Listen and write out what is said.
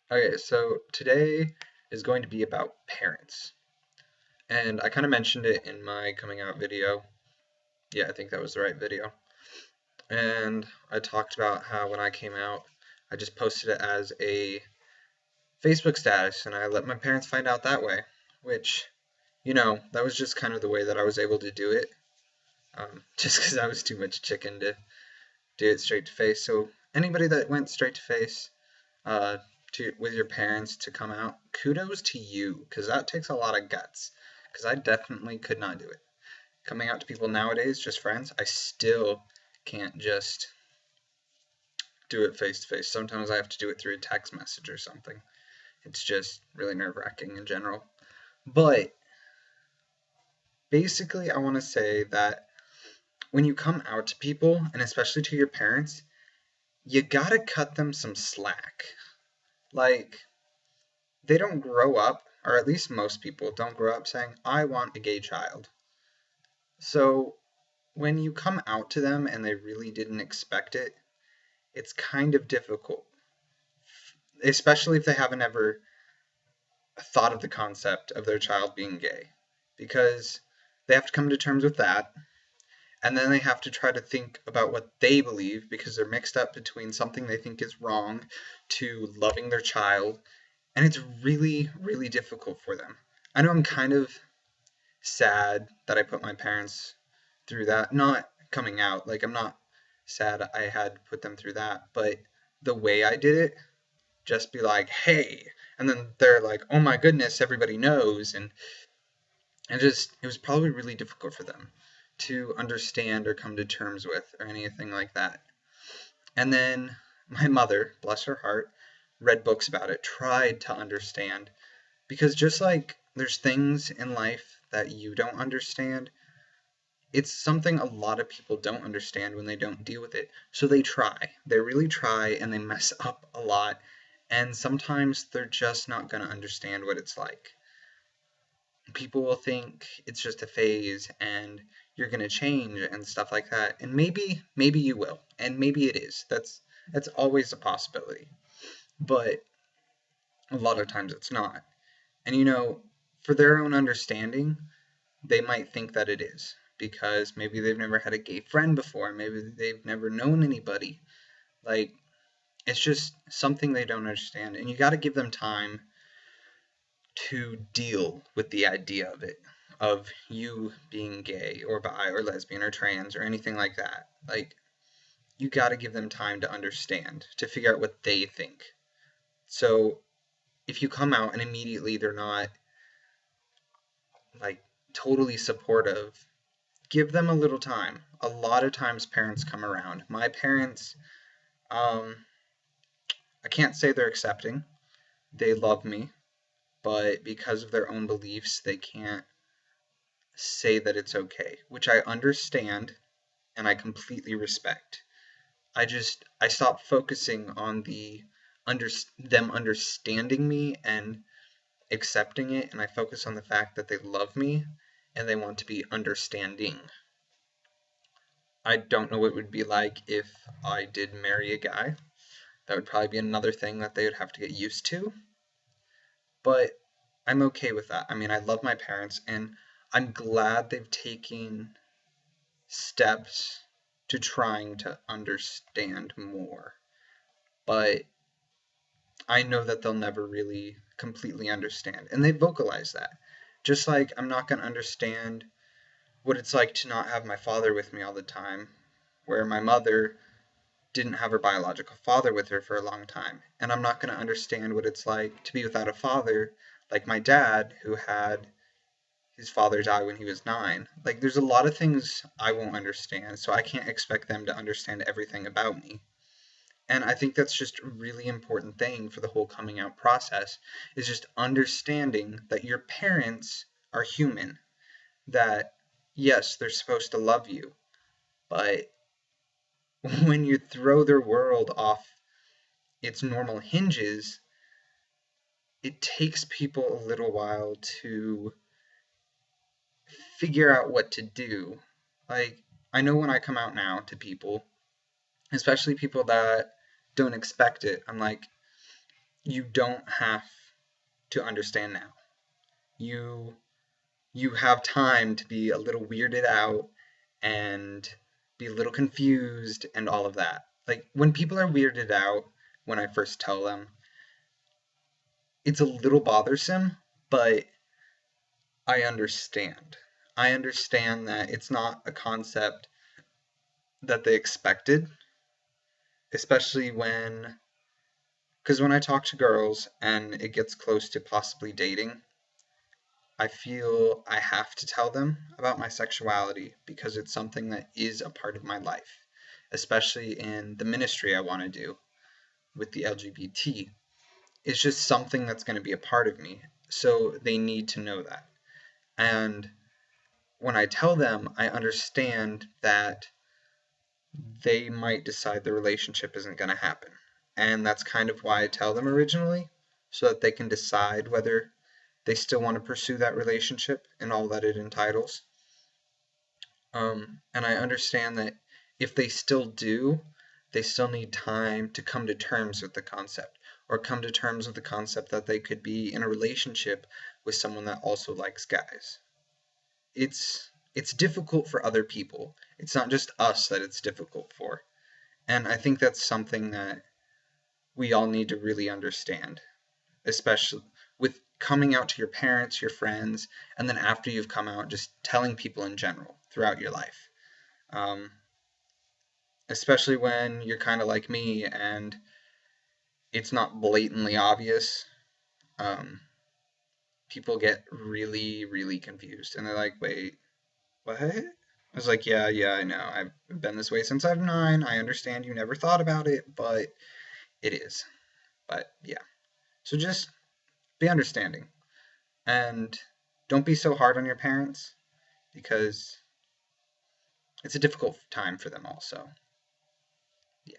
Okay, so today is going to be about parents. And I kind of mentioned it in my coming out video. Yeah, I think that was the right video. And I talked about how when I came out, I just posted it as a Facebook status and I let my parents find out that way, which, that was just kind of the way that I was able to do it, just because I was too much chicken to do it straight to face. So anybody that went straight to face, uh, with your parents to come out, kudos to you, because that takes a lot of guts. Because I definitely could not do it. Coming out to people nowadays, just friends, I still can't just do it face to face. Sometimes I have to do it through a text message or something. It's just really nerve wracking in general. But basically, I want to say that when you come out to people, and especially to your parents, you gotta cut them some slack. Like, they don't grow up, or at least most people don't grow up saying, I want a gay child. So when you come out to them and they really didn't expect it, it's kind of difficult, especially if they haven't ever thought of the concept of their child being gay, because they have to come to terms with that, and then they have to try to think about what they believe because they're mixed up between something they think is wrong to loving their child, and it's really, really difficult for them. I know I'm kind of sad that I put my parents through that. Not coming out, like I'm not sad I had to put them through that, but the way I did it, just be like, hey, and then they're like, oh my goodness, everybody knows, and just it was probably really difficult for them to understand or come to terms with or anything like that. And then my mother, bless her heart, read books about it, tried to understand, because just like there's things in life that you don't understand, it's something a lot of people don't understand when they don't deal with it. So they try. They really try and they mess up a lot. And sometimes they're just not going to understand what it's like. People will think it's just a phase and you're going to change and stuff like that. And maybe you will. And maybe it is. That's always a possibility. But a lot of times it's not. And for their own understanding, they might think that it is because maybe they've never had a gay friend before, maybe they've never known anybody. Like, it's just something they don't understand, and you got to give them time to deal with the idea of it, of you being gay or bi or lesbian or trans or anything like that. Like, you got to give them time to understand, to figure out what they think. So, if you come out and immediately they're not like totally supportive, give them a little time. A lot of times parents come around. My parents, I can't say they're accepting. They love me, but because of their own beliefs, they can't say that it's okay, which I understand and I completely respect. I stopped focusing on them understanding me and accepting it, and I focus on the fact that they love me and they want to be understanding. I don't know what it would be like if I did marry a guy. That would probably be another thing that they would have to get used to. But I'm okay with that. I mean, I love my parents, and I'm glad they've taken steps to trying to understand more. But I know that they'll never really completely understand. And they vocalize that. Just like I'm not going to understand what it's like to not have my father with me all the time, where my mother didn't have her biological father with her for a long time. And I'm not going to understand what it's like to be without a father, like my dad, who had his father die when he was 9. Like, there's a lot of things I won't understand, so I can't expect them to understand everything about me. And I think that's just a really important thing for the whole coming out process, is just understanding that your parents are human, that yes, they're supposed to love you, but when you throw their world off its normal hinges, it takes people a little while to figure out what to do. Like, I know when I come out now to people, especially people that don't expect it, I'm like, you don't have to understand now. You have time to be a little weirded out and be a little confused and all of that. Like when people are weirded out when I first tell them, it's a little bothersome, but I understand. I understand that it's not a concept that they expected, especially because when I talk to girls and it gets close to possibly dating, I feel I have to tell them about my sexuality because it's something that is a part of my life, especially in the ministry I want to do with the LGBT. It's just something that's going to be a part of me. So they need to know that. And when I tell them, I understand that they might decide the relationship isn't going to happen. And that's kind of why I tell them originally, so that they can decide whether they still want to pursue that relationship and all that it entitles. And I understand that if they still do, they still need time to come to terms with the concept, or come to terms with the concept that they could be in a relationship with someone that also likes guys. It's difficult for other people. It's not just us that it's difficult for. And I think that's something that we all need to really understand, especially with coming out to your parents, your friends, and then after you've come out, just telling people in general throughout your life. Um, Especially when you're kind of like me and it's not blatantly obvious. Um, People get really, really confused and they're like, wait, what? I was like, yeah, I know. I've been this way since I'm 9. I understand you never thought about it, but it is. But yeah. So just be understanding and don't be so hard on your parents because it's a difficult time for them also. Yeah.